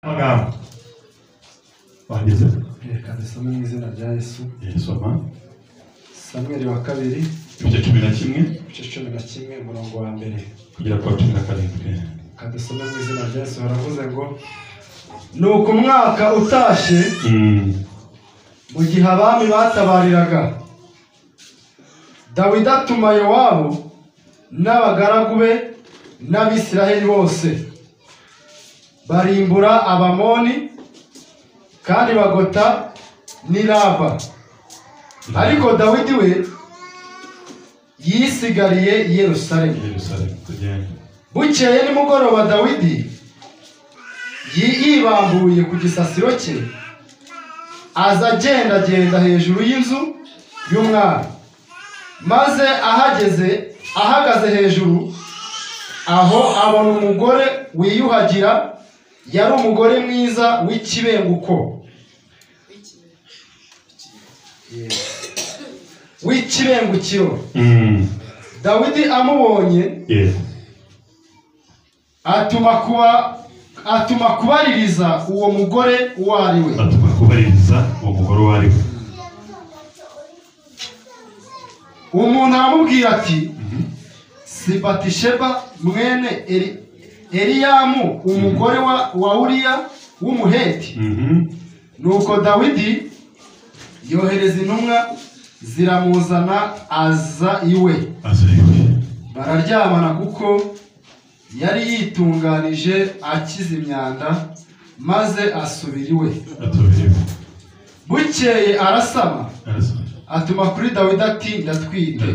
Amagambo wageze reka dusome mu izina rya Yesu. soma Samweli wa kabiri ibice 11 ibice 11 umurongo wa mbere kugera ku 17. kadusome mu izina rya Yesu. Haravuze ngo nuko umwaka utashe mu gihe abami batabariraga, Dawidi atuma Yowabu n'abagaragu be n'Abisiraheli bose barimbura Abamoni kandi bagota n'Iraba. Ariko Dawidi we yisigariye i Yerusalemu. Bukeye nimugoroba Dawidi yibambuye ku gisasiro cye, aza agendagenda hejuru y'inzu y'umwami, maze ahagaze hejuru aho abona umugore wiyuhagira. Yari umugore mwiza w'ikibenguko w'ikibengukiro. Dawidi amubonye atuma kubaririza uwo mugore uwo ari we. Umuntu aramubwira ati si Batisheba mwene Eliyamu umugore wa Uriya w'umuheti? Nuko Dawidi yohereza intumwa ziramuzana, aza iwe. Bararyamana kuko yari yitunganije akiza imyanda, maze asubira iwe. Bukeye arasama, atuma kuri Dawidi ati ndatwite.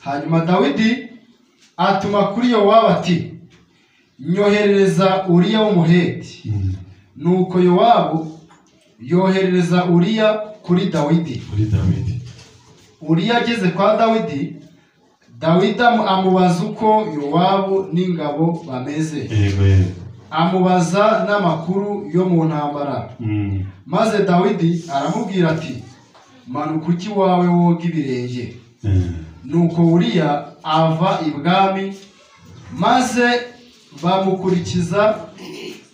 Hanyuma Dawidi atuma kuri Yowabu ati nyoherereza Uriya w'umuheti. Nuko Yowabu yoherereza Uriya kuri Dawidi. Uriya ageze kwa Dawidi, Dawidi amubaza uko Yowabu n'ingabo bameze, amubaza n'amakuru yo mu ntambara. Maze Dawidi aramubwira ati manuka ujye iwawe woga ibirenge. Nuko Uriya ava ibwami, maze bamukurikiza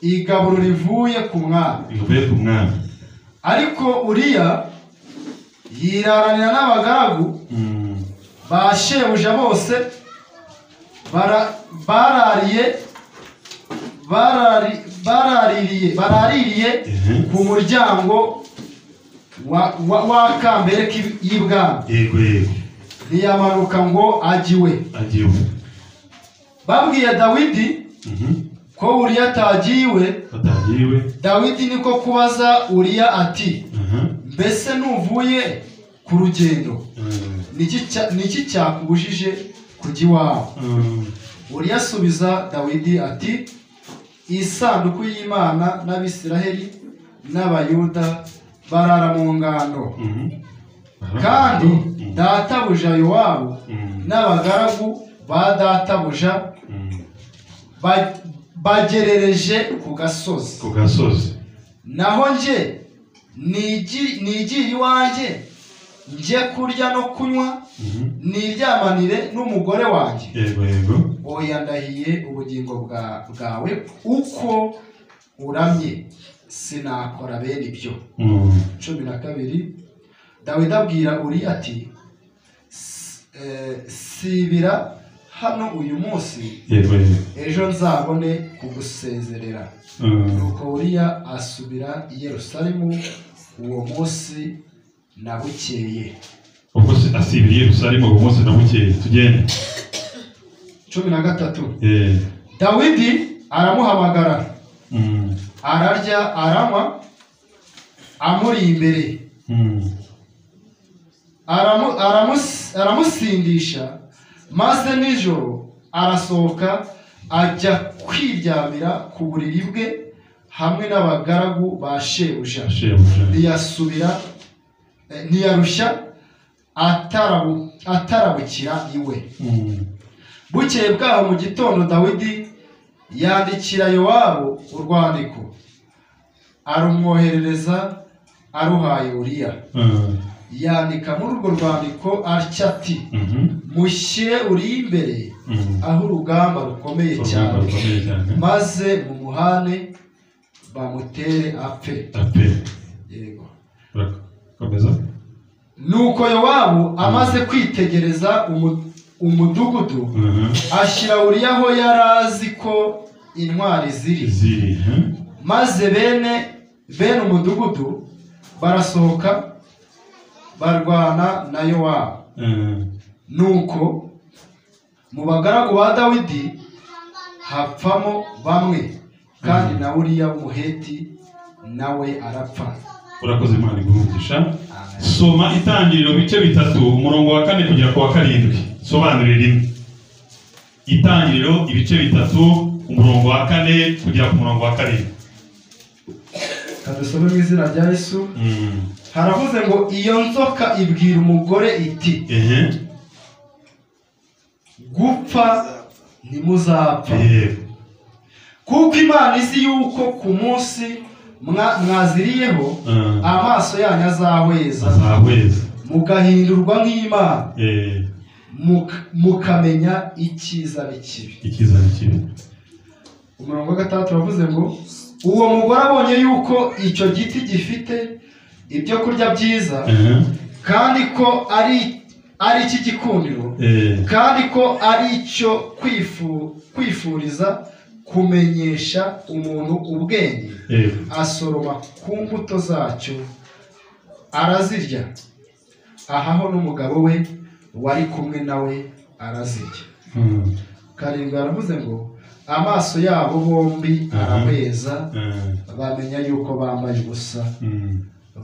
igaburo rivuye ku mwami. Ariko Uriya yiraranira n'abagaragu ba shebuja bose, baraririye ku muryango w'akambere y'ibwami. Ntiyamanuka ngo ajye iwe. Babwiye Dawidi ko Uriya atagiye iwe. Dawidi niko kubaza Uriya ati mbese nuvuye ku rugendo, niki cyakubujije kujya iwawe? Uriya asubiza Dawidi ati isanduku y'Imana n'Abisiraheli n'Abayuda barara mu ngando, kandi databuja Yowabu n'abagaragu ba databuja bagerereje ku gasozi. Naho nje nigiye iwanjye, njye kurya no kunywa, niryamanire n'umugore wanjye. Oya, ndahiye ubugingo bwawe uko uramye, sinakora bene ibyo. 12. Dawidi abwira Uriya ati sibira hano uyu munsi, ejo nzabone kugusezerera. Nuko Uriya asubira i Yerusalemu uwo munsi na bukeye. Asibira i Yerusalemu uwo munsi na bukeye. Tugende. 13. Dawidi aramuhamagara, ararya aranywa, amuri imbere. Aramusindisha, maze nijoro arasohoka ajya kwiryamira ku buriri bwe hamwe n'abagaragu ba shebuja. Ntiyarushya atarabukira iwe. Bukeye bwaho mu gitondo Dawidi yandikira Yowabu urwandiko, arumwoherereza aruhaye Uriya. Yandika muri urwo rwandiko atya ati mushyire Uriya imbere aho urugamba rukomeye cyane, maze mumuhane bamutere apfe. Yego. Komeza. Nuko Yowabu amaze kwitegereza umudugudu ashyira Uriya aho yari azi ko intwari ziri. Maze bene umudugudu barasohoka barwana na Yowabu. Nuko mu bagaragu ba Dawidi hapfamo bamwe, kandi na Uriya w'umuheti nawe arapfa. Urakoze Imana iguhungisha. Soma Itangiriro bice 3 umurongo wa 4 kugera ku wa 7. Sobanurira rimwe. Itangiriro ibice 3 umurongo wa 4 kugera ku murongo wa 7. Kadusome mu izina rya Yesu. Haravuze ngo iyo nzoka ibwira umugore iti gupfa ntimuzapfa, kuko Imana izi yuko ku munsi mwaziriyeho amaso yanyu azahweza mugahindurwa nk'Imana, mukamenya icyiza n'ikibi. Umurongo wa 6 uravuze ngo uwo mugore abonye yuko icyo giti gifite ibyo kurya byiza, kandi ko ari icy'igikundiro, kandi ko ari icyo kwifuriza kumenyesha umuntu ubwenge, asoroma ku mbuto zacyo arazirya, ahaho n'umugabo we wari kumwe nawe arazirya. 7 aravuze ngo amaso yabo bombi arahweza, bamenya yuko bambaye ubusa,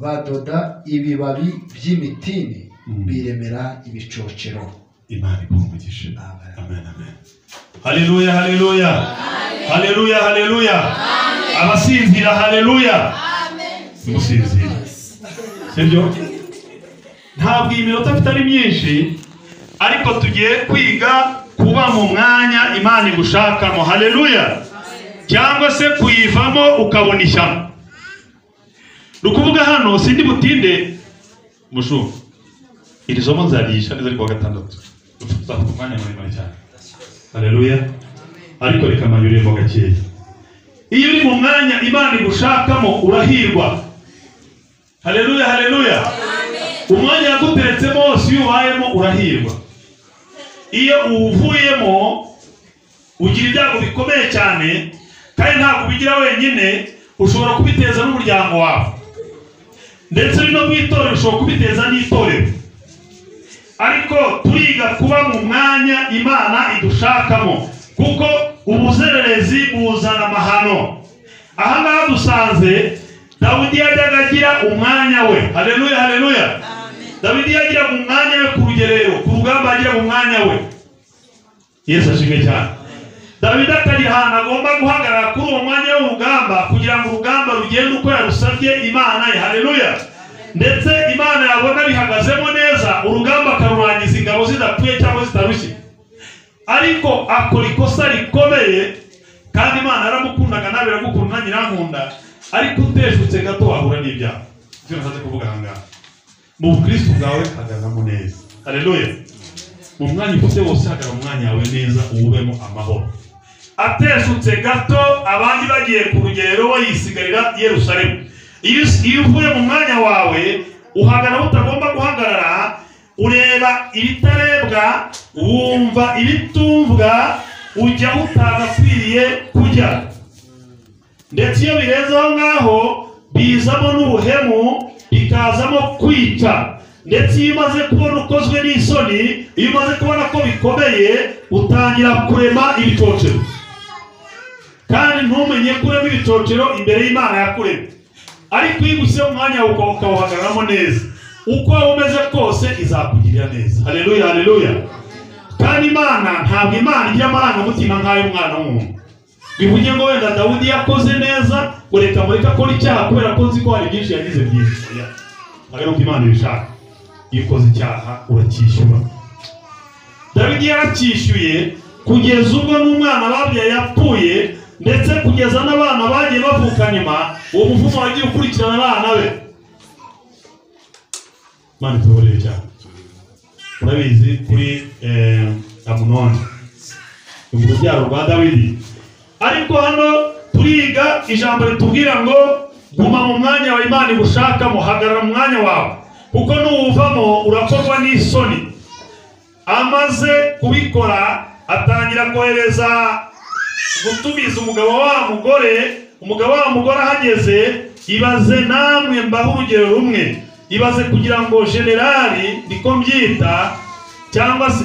badoda ibibabi by'imitini biremera ibicocero. Imana igumugishe. Amen. Haleluya. Abasinzira haleluya. Musinzira. Sibyo? Ntabwo iminota itari myinshi, ariko tugiye kwiga kuba mu mwanya Imana igushakamo. Haleluya. Cyangwa se kuyivamo ukabona ishyano. Rukuvuga hano sindi butinde mushu. Iri somo nzarisha neza kwa 6. Ufata umwanya muremure cyane. Haleluya. Ariko reka manyuremo gakeya. Iyo uri mu mwanya Imana igushakamo urahirwa. Haleluya. Umwanya yaguteretsemo wose ubayemo urahirwa. Iyo uvuyemo ugira ibyago bikomeye cyane, kandi ntabwo ubigira wenyine, ushobora kubiteza n'umuryango wawe, ndetse no kwitorera ushobora kubiteza n'itorero. Ariko turiga kuba mu mwanya Imana idushakamo, kuko ubuzererezi buzana amahano. Aha ngaha dusanze Dawidi yajyaga agira umwanya we. Haleluya. Dawidi yagira umwanya we ku rugerero, ku rugamba yagira umwanya we. Yesu ashimwe cyane. Dawidi akagira ahantu agomba guhagarara kuri uwo mwanya w'urugamba, kugira ngo urugamba rugende uko yarusabye Imana ye. Haleluya. Ndetse Imana yabona bihagazemo neza, urugamba akarurangiza ingabo zidapfuye cyangwa zitarushye. Ariko akora ikosa rikomeye, kandi Imana aramukundaga nawe iragukunda nyirankunda, ariko uteshutse gato wahura n'ibyaha. Icyo nashatse kuvuga aha ngaha, mu Kristo bwawe hagaramo neza. Haleluya. Mu mwanya ufite wose hagarara umwanya wawe neza, uwubemo amahoro. Ateshutse gato abandi bagiye ku rugerero yisigarira Yerusalemu. Iyo uvuye mu mwanya wawe uhagarara utagomba guhagarara, ureba ibitarebwa, wumva ibitumvwa, ujya utagakwiriye kujya. Ndetse iyo birenze aho ngaho bizamo n'ubuhemu, bikazamo kwica. Ndetse iyo umaze kubona ukozwe n'isoni, iyo umaze kubona ko bikomeye, utangira kurema ibicocero. Kandi ntumenye kurema ibicocero imbere y'Imana yakuremye. Ariko iyo ugushyize mu mwanya ukawuhagararamo neza, uko waba umeze kose izakugirira neza. Haleluya. Kandi Imana ntabwo Imana igira amarangamutima nk'ay'umwana w'umuntu. Bivuge ngo wenda Dawidi yakoze neza, ureka akora icyaha kubera ko nzi ko hari byinshi yagize byiza. Ariko Imana ibishaka, iyo ukoze icyaha uracyishyura. Dawidi yaracyishyuye kugeza ubwo n'umwana babyaye yapfuye, ndetse kugeza n'abana bagiye bavuka nyuma, uwo muvumo wagiye ukurikirana abana be. Imana ituborere cyane. Urabizi kuri Amunoni, urubyaro rwa Dawidi. Ariko hano turiga ijambo ritubwira ngo guma mu mwanya wa Imana igushakamo, hagarara mu mwanya wawe, kuko nuwuvamo urakorwa n'isoni. Amaze kubikora atangira kohereza gutumiza umugabo wa mugore ahageze. Ibaze namwe mbaho urugero rumwe, ibaze kugira ngo generali niko mbyita cyangwa se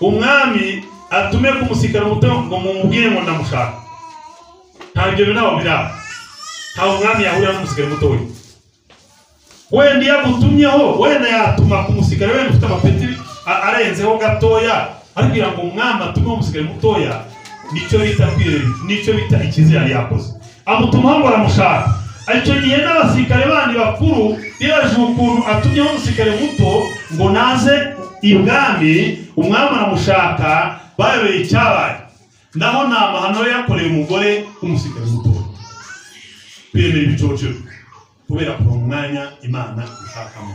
umwami atume kumusikara muto ngo mumubwire ngo ndamushaka. Ntabwo ibyo nabo biraba, ntawe umwami yahurira n'umusikara muto we. Wenda yagutumyeho, wenda yatuma kumusikara wenda ufite amapeti arenzeho gatoya, ariko ngo umwami atume umusikara mutoya, nicyo bita kwireba, nicyo bita ikizira yakoze. Amutumaho ngo aramushaka. Icyo gihe n'abasirikare bandi bakuru bibaje ukuntu atumyeho umusirikare muto ngo naze ibwami, umwami aramushaka, bayoboye icyabaye. Naho nta mahano yakoreye umugore w'umusirikare muto, kwemera ibicocero kubera ko umwanya Imana ushakamo.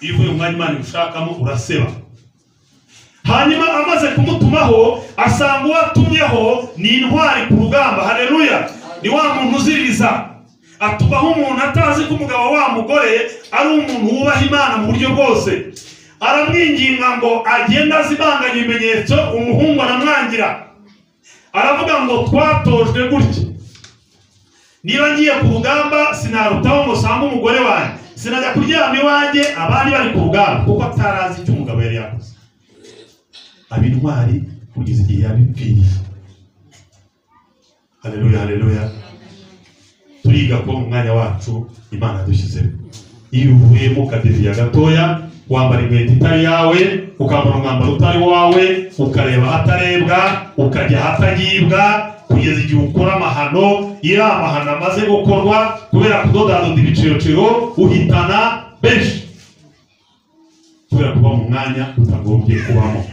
Iyo uvuye umwanya Imana ushakamo uraseba. Hanyuma amaze kumutumaho asanga uwatumyeho ni intwari ku rugamba. Haleluya! Ni wa muntu uziriza. Atubaho umuntu atazi ko umugabo wa mugore ari umuntu wubaha Imana mu buryo bwose. Aramwinginga ngo agende azibanganya ibimenyetso, umuhungu aramwangira. Aravuga ngo twatojwe gutya, niba ngiye ku rugamba sinarutaho ngo sanga umugore wanjye, sinajya kuryama iwanjye abandi bari ku rugamba, kuko atarazi icyo umugabo yari yakoze. Abintwari kugeza igihe yabipfiriye. Haleluya, haleluya. Turiga ko mu mwanya wacu Imana yadushyizeho. Iyo uvuyemo ukadeviya gatoya, wambara inkweto itari yawe, ukambara umwambaro utari wawe, ukareba ahatarebwa, ukajya ahatagibwa, kugeza igihe ukora amahano. Iyo amahano amaze gukorwa kubera kudodadoda ibiciro uhitana benshi, kubera kuba mu mwanya utagombye kubamo.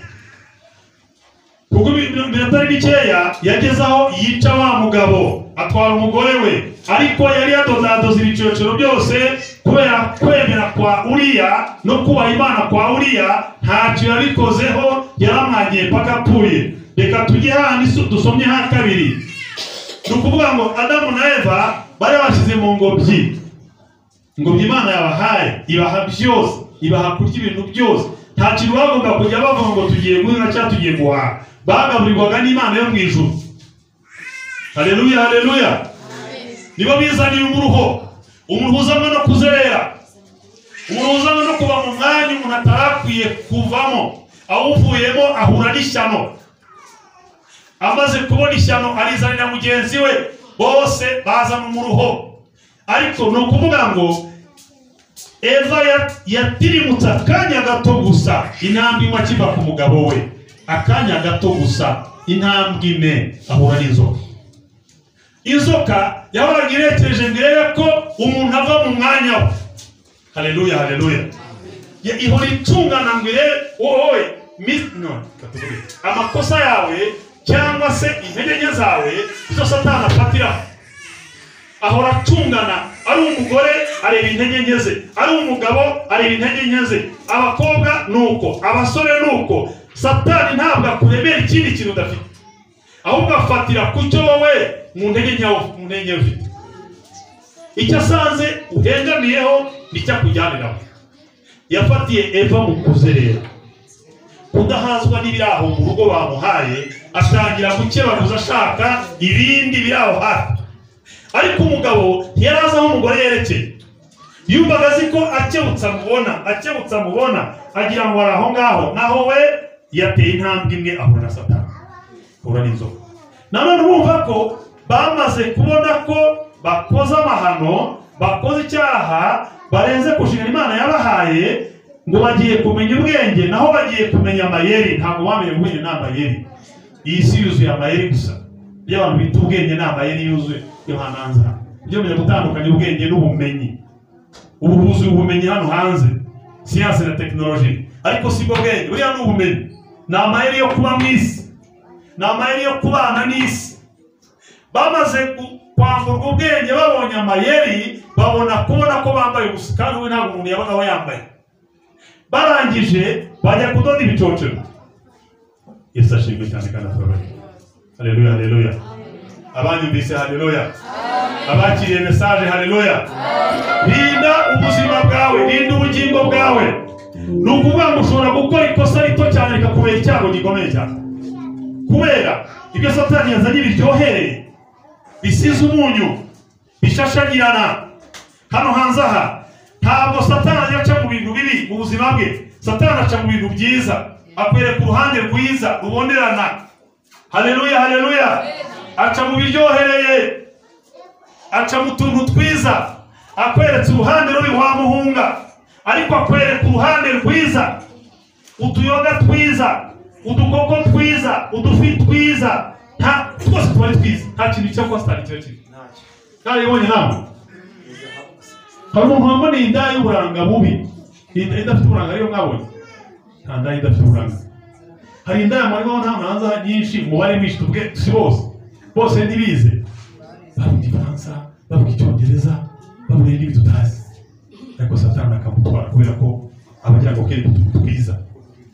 Kuko biratari bikeya yageze aho yica wa mugabo, atwara umugore we, ariko yari yadodadoza ibiciro byose kubera kwemera kwa Uriya no kubaha Imana kwa Uriya. Ntacyo yabikozeho, yaramwangiye paka apfuye. Reka tujye hano dusomye ha kabiri. Ni ukuvuga ngo Adamu na Eva bari bashyize mu ngobyi Imana yabahaye, ibaha byose, ibaha kurya ibintu byose. Nta kintu bagomba kujya bavuga ngo tugiye guhinga cyangwa tugiye guhaha. Bagaburirwaga n'Imana yo mu ijuru. Haleluya, haleluya. Nibo bizaniye umuruho, umuruho uzanwa no kuzerera, umuruho uzanwa no kuba mu mwanya umuntu atarakwiye kuvamo. Awuvuyemo ahura n'ishyano. Amaze kubona ishyano arizanira mugenzi we, bose bazana umuruho. Ariko ni ukuvuga ngo Eva yatirimutse akanya gato gusa, intambwe imwe akiva ku mugabo we. Akanya gato gusa, intambwe imwe ahura n'inzoka. Inzoka yahoraga irekeje mbere ko umuntu ava mu mwanya we. Haleluya, haleluya. Ihora itungana mbere wowe amakosa yawe cyangwa se intege nke zawe izo Satani afatira. Ahora atungana, ari umugore areba intege nke ze, ari umugabo areba intege nke ze, abakobwa nuko, abasore nuko. Satani ntabwo akurebera ikindi kintu udafite, ahubwo afatira ku cyo wowe mu ntege nke ufite. Icyo asanze uhengamiyeho nicyo akujyaniraho. Yafatiye Eva mu kuzerera, kudahazwa n'ibiraho mu rugo bamuhaye, atangira gukebaguza ashaka ibindi biraho hafi. Ariko umugabo ntiyarazi aho umugore yerekeye. Yumvaga azi ko akebutsa amubona agira ngo ari aho ngaho, naho we yateye intambwe imwe ahura na Satani, ahura n'inzoka. Nanone urumva ko bamaze kubona ko bakoze amahano, bakoze icyaha, barenze kushingana Imana yabahaye, ngo bagiye kumenya ubwenge, naho bagiye kumenya amayeri. Ntabwo bamenye ubwenge n'amayeri. Iyi si yuzuye amayeri gusa. Iyo abantu bita ubwenge n'amayeri yuzuye yo hanze. Ibyo menya gutandukanya ubwenge n'ubumenyi. Ubu buzuye ubumenyi hano hanze, siyansi na tekinoloji, ariko si bwo bwenge. Buriya ni ubumenyi, ni amayeri yo kuba mu isi, ni amayeri yo kubana n'isi. Bamaze kwamburwa ubwenge, babonye amayeri, babona ko bambaye ubusa, kandi we ntabwo umuntu yabonaho yambaye. Barangije bajya kudoda ibicocero. Yesu ashimwe cyane kandi ababarire. Haleluya, haleluya. abanyumvise haleluya, abakiriye message haleluya. Rinda ubuzima bwawe, rinda ubugingo bwawe. Nukuvuga ngo ushobora gukora ikosa rito cyane rikakubera icyago gikomeye cyane, kubera ibyo Satani yazanye biryohereye, bisize umunyu, bishashagirana. Hano hanze aha ntabwo Satani yaca mu bintu bibi mu buzima bwe. Satani aca mu bintu byiza, akwereka uruhande rwiza rubonerana. Haleluya, haleluya. Aca mu biryohereye, aca mu tuntu twiza, akwereka uruhande rubi wamuhunga, ariko akwereka uruhande rwiza, utuyoga twiza, udukoko twiza, udufi twiza, nta twose twari twiza, nta kintu cyo kwa Satani cyo kiri. Kandi ibonye namwe hari umuntu wambona inda y'uburanga bubi, inda idafite uburanga ariyo mwabonye, nta nda idafite uburanga. Hari inda y'amarimo nta hanze nyinshi, umubare mwinshi tubwe si bose ntibize, bavuga Igifaransa, bavuga Icyongereza, bavuga n'ibindi tutazi, ariko Satani akamutwara kubera ko abagira ngo kere twiza,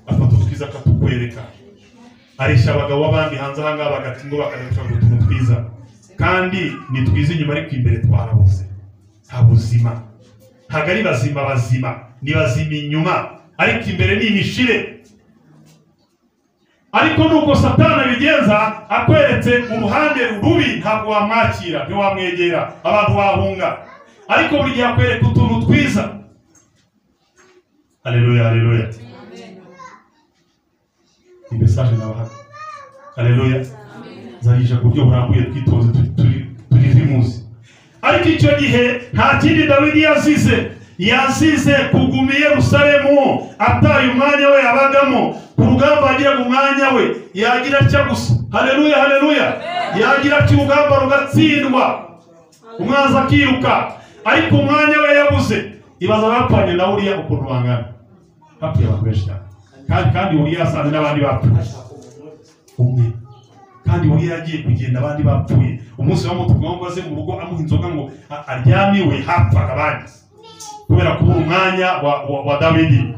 afata twiza akatukwereka, arisha abagabo abandi hanze aha ngaha bagati ngo bakareka ngo utuntu twiza, kandi ni twiza inyuma ariko imbere twarabuze, nta buzima, ntabwo ari bazima, ni bazima inyuma ariko imbere ni imishire. Ariko nuko Satani abigenza, akweretse uruhande rubi, ntabwo wamwakira, ntiwamwegera, abantu bahunga, ariko buri gihe akwereka utuntu twiza. Haleluya, haleluya. Ni message nabaha. Haleluya. Zarisha ku buryo burambuye twitoze turi vimuzi. Ariko icyo gihe nta kindi Dawidi yazize kuguma i Yerusalemu, ataye umwanya we yabagamo, ku rugamba agira mu mwanya we yagira cyo gusa. Haleluya, haleluya. Yagira cyo urugamba rugatsindwa, umwanzi akiruka, ariko umwanya we yabuze. Ibaza bapanye na Uriya ukuntu bangana, hapfuye abantu benshi cyane, kandi Uriya yasanze n'abandi bapfuye umwe, kandi Uriya yagiye kugenda abandi bapfuye. Umunsi w'umutuku ngo aze mu rugo amuha inzoga ngo aryamiwe, hapfaga abandi kubera kubura umwanya wa Dawidi.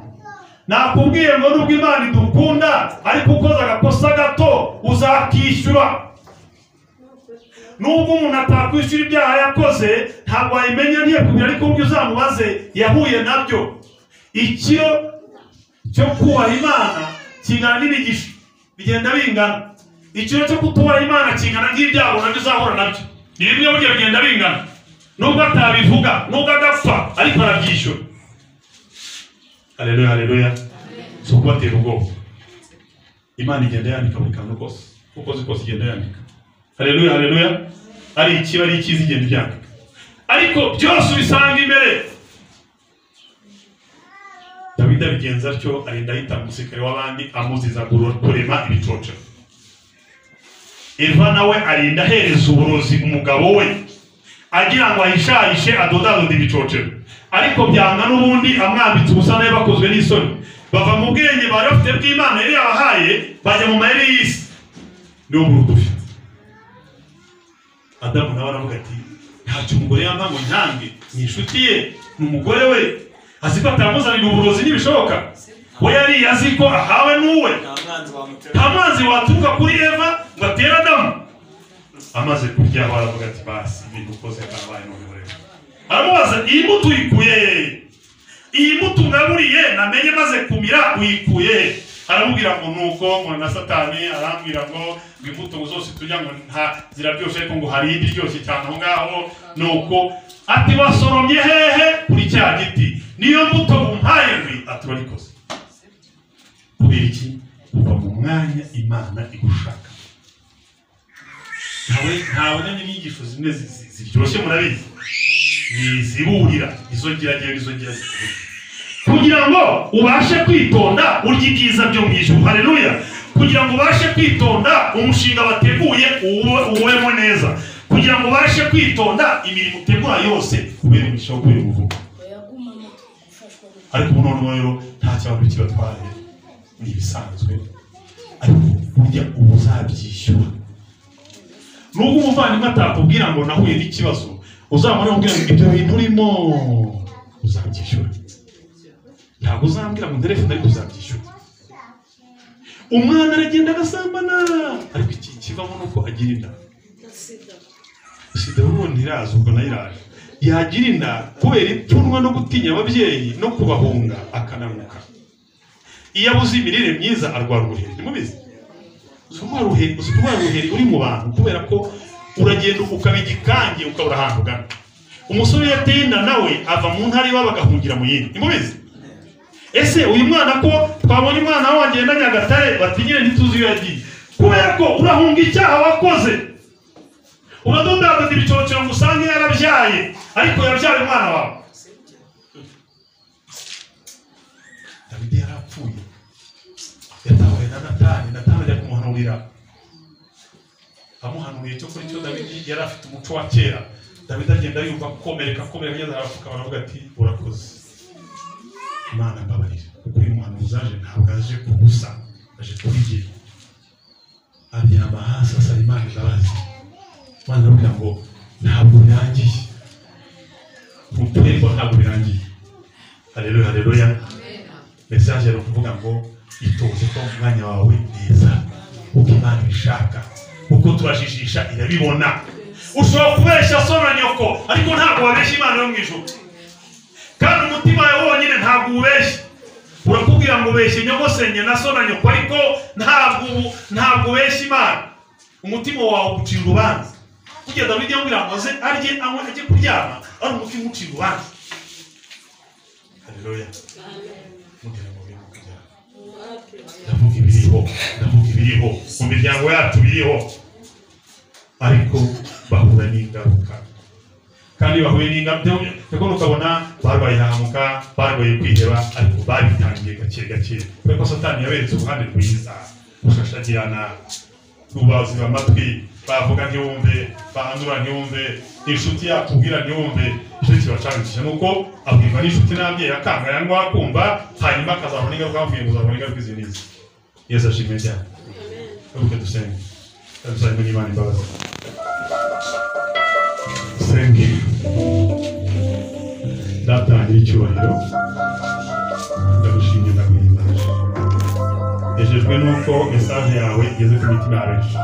Nakubwiye ngo nubwo Imana idukunda, ariko ukoze agakosa gato uzakishyura. Nubwo umuntu atakwishyura ibyaha yakoze, ntabwo wayimenya ntiyakubwira, ariko ubwo uzamubaze yahuye nabyo. Ikiro cyo kubaha Imana kingana n'imigisha, bigenda bingana. Ikiro cyo kutubaha Imana kingana n'ibyago nabyo uzahura nabyo, ni bimwe buryo bigenda bingana. Nubwo atabivuga, nubwo adapfa, ariko arabyishyura. Haleluya, haleluya. So kubatera ubwoba, Imana igenda yandika buri kantu kose, uko zikose igenda yandika. Haleluya, haleluya. Ari ikiba ari ikizi igenda byandika, ariko byose ubisanga imbere. Dawidi abigenza atyo, arinda ahita umusirikare w'abandi amuziza kurema ibicoco. Eva nawe arinda ahereza uburozi umugabo we, agira ngo ahishahishe adodadode ibicoco, ariko byanga n'ubundi amwambitse ubusa nawe bakozwe n'isoni. Bava mu bwenge bari bafite bw'Imana yari yabahaye, bajya mu mayeri y'isi, niwo burudufi. Adamu nawe aravuga ati ntacyo umugore yampa ngo ntange, ni inshuti ye, ni umugore we, azi ko atamuzanira uburozi n'ibishoboka. We yari azi ko ahawe n'uwe, nta mwanzi waturuka kuri Eva ngo atere Adamu. Amaze kurya aho aravuga ati basi ibintu ukoze karabaye n'umugore. Aramubaza, iyi mbuto uyikuye? Iyi mbuto ngaburiye namenye maze kumira uyikuye? Aramubwira ngo nuko ngo na Satani arambwira ngo imbuto zose tujya ngo nta zirabyoshe, ariko ngo hari indi ryose cyane aho ngaho. Nuko ati wasoromye hehe? Kuri cya giti. Niyo mbuto umpaye mbi? Ati warikoze. Kubera iki? Kuva mu mwanya Imana igushaka. Ntawe n'inyigisho zimwe ziryoshye murabizi, niziburira izo ngeragere kugira ngo ubashe kwitonda urya ibyiza byo mu ijuru. Haleluya. Kugira ngo ubashe kwitonda umushinga wateguye uwemo neza, kugira ngo ubashe kwitonda imirimo utegura yose kubera imisha yo kubera ubuvuga. Ariko ubu rero nta cyaburi kibatwaye, ni ibisanzwe, ariko burya ubu uzabyishyura. Nubwo umuvandimwe atakubwira ngo nahuye n'ikibazo, uzamara ubwira ngo ibyo bintu urimo uzabyishyura. Ntabwo uzambwira ngo telefone ariko uzabyishyura. Umwana aragenda agasambana, ariko iki kivamo nuko agira inda. sida ubundi iraza ubwo nayiraje yagira inda kubera ipfunwa no gutinya ababyeyi no kubahunga akananuka. Iyo abuze imirire myiza arwara ubuheri, nimubizi urwara ubuheri uri mu bantu kubera ko uragenda ukaba igikange ukabura ahantu ugana. Umusore yateye inda nawe ava mu ntara iwabo agahungira mu yindi, nimubizi. Ese uyu mwana ko twabonye umwana wanjye na Nyagatare batinyire ntituzi iyo yagiye kubera ko urahunga icyaha wakoze. Uradondagura ibicocero ngo usange yarabyaye ariko yabyaye umwana wawe. Dawidi yarapfuye yatawe na Natani ajya kumuhanurira, amuhanuriye cyo kuri cyo Dawidi yari afite umuco wa kera. Dawidi agenda yumva komereka ageze arafuka baravuga ati urakoze Imana mbabarira kuko uyu muhanuzi aje ntabwo aje kugusa, aje kubigira. Aryama hasi asaba Imana imbabazi. Imana iramubwira ngo ntabwo birangiye, umuterwa ntabwo birangiye. Haleluya haleluya. Message yo kuvuga ngo itoze ko umwanya wawe neza uko Imana ibishaka, uko turajijisha irabibona. Ushobora kubeshya so na nyoko ariko ntabwo wabeshya Imana yo mu ijuru, kandi umutima wawe wonyine ntabwo ubeshya. Urakubwira ngo ubeshye nyogosenye na so na nyoko ariko ntabwo ubeshya Imana. Umutima wawe ucira urubanza. Kugenda Dawidi yambwira ngo ze arye anywe ajye kuryama ari umutima ucira urubanza. Haleluya. Mugira ngo biri kujya ndavuga ibiriho mu miryango yacu biriho, ariko bahura n'ingaruka. Kandi bahuye n'ingaruka kuko ukabona barwaye hamuka, barwaye kwiheba, ariko babitangiye gake kuko Satani yaberetse uruhande rwiza gushashagirana, rubazi amatwi, bavuga ntiwumve, bahanura ntiwumve, inshuti yakubwira ntiwumve. Icyo kibacangishije nuko abwirwa n'inshuti n'ababyeyi akanga yangwa akumva, hanyuma akazabona ingaruka bamubwiye ngo uzabona ingaruka izi n'izi. Yesu ashimwe cyane. Uruke dusenge dusenge n'Imana imbabazi. Senge ndatangira icyubahiro, ndagushimye ndaguhimbaje. Nejejwe nuko message yawe igeze ku mitima yacu.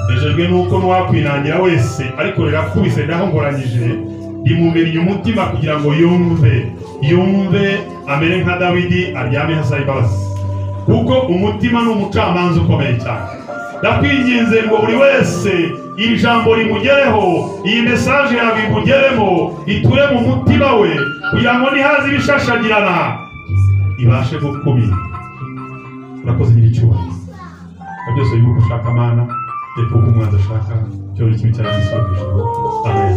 Nejejwe nuko nwakwinangira wese ariko rirakubise naho ngoranyije rimumenya umutima kugira ngo yumve amere nka Dawidi aryame hasa imbabazi, kuko umutima ni umucamanza ukomeye cyane. Ndakwinginze ngo buri wese iri jambo rimugereho, iyi message yawe imugeremo, iture mu mutima we kugira ngo nihaze ibishashagirana ibashe gukumira. Urakoze nyiricyubahiro byose yuko ushaka Mana, kuko umwanzi ashaka cyo buri kimwe cyane gisubije. Amen.